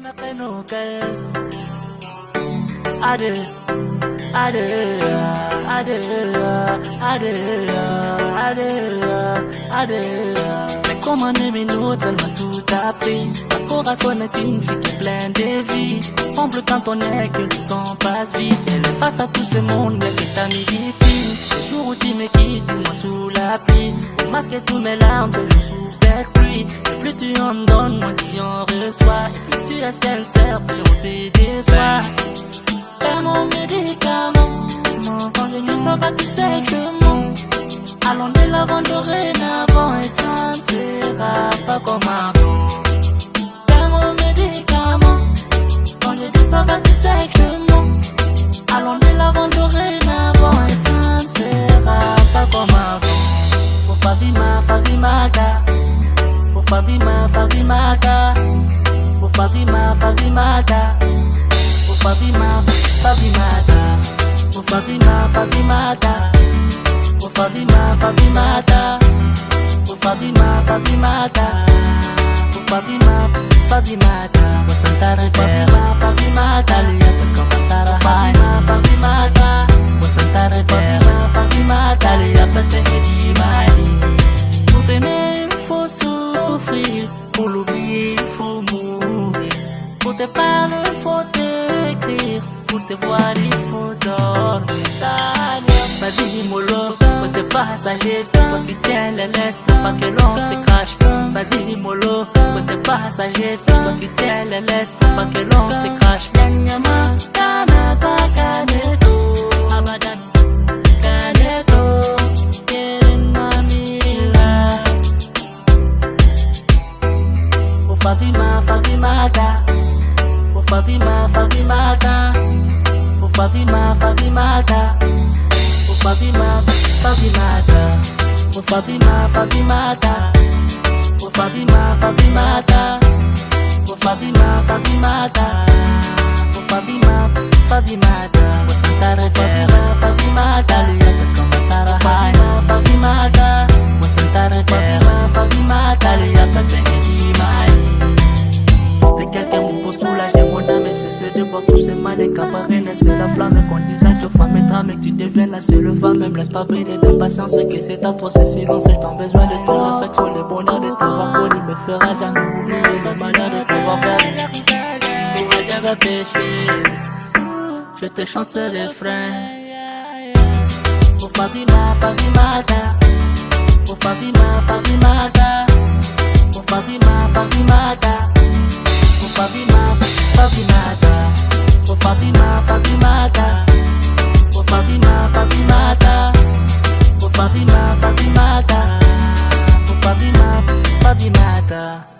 Mais comment aimer l'autre, elle m'a tout appris. Ma corazon est une fille qui est pleine de vie. Semble quand on est que le temps passe vite. Elle est face à tout ce monde, mais que ta midi. Les jours où tu me quittes, dis-moi sous la pluie. Pour masquer tous mes larmes, je joue sous cette pluie. Et plus tu en donnes, moins tu en reçois. Et plus tu es sincère, plus on te déçoit. T'es mon médicament. Quand je ne sens pas, tu sais que mon. Allons de l'avant, dorénavant, et ça ne sera pas comme avant. T'es mon médicament. Quand je dis ça va, tu sais que non. Allons de l'avant, dorénavant, et ça ne sera pas comme avant. Pour Fabima, Fabimata. Pour Fabima, Fabimata. Pour Fabima, Fabimata. Pour Fabima, Fabimata. Pour Fabima, Fabimata. Pour Fabima, Fabimata. Pour Fabima, Fabimata. Pour Fabima, Fabimata. Pour Santa Rivera, Fabimata. Liata como Fabima, Fabimata. Pour Santa Rivera, Fabimata. Liata te di mali. Pour t'aimer, il faut souffrir. Pour l'oublier, il faut mourir. Pour te parler, il faut t'écrire. Pour te voir, il faut dormir. Vas-y, mollo, pour tes passagers, c'est toi qui tiens les laisses, pas que l'on se crache. Vas-y, mollo, pour tes passagers, c'est toi qui tiens les laisses, pas que l'on se crache. Nyama, kanata, kaneto, abadan, kaneto, yerina mila. Pour Fabima, Fabimata. Pour Fabima, Fabimata. Pour Fabima, Fabimata. Pour Fabima, Fabimata. Pour Fabima, Fabimata. Pour Fabima, Fabimata. Pour Fabima, Fabimata. Pour Fabima, Fabimata. Pour Santa Rivera, Fabimata. Liata como estará Fabima, Fabimata. Pour Santa Rivera, Fabimata. Liata te di mali. C'était quelqu'un pour soulager mon âme et cesser de voir tous ces mal et capariner. C'est la flamme qu'on disait que femme et drame et que tu deviens la seule femme. Me laisse pas briller d'impatience que c'est à toi ce silence. J'ai tant besoin de ton affection, le bonheur de te voir poli me fera jamais oublier le malheur de te voir perdre. Moi j'avais péché, je te chante ce refrain. Pour Fabima, Fabimata. Pour Fabima, Fabimata. Pour Fabima, Fabimata. Pour Fabima, Fabimata. Pour Fabima, Fabimata. Pour Fabima, Fabimata. Pour Fabima, Fabimata. Pour Fabima, Fabimata.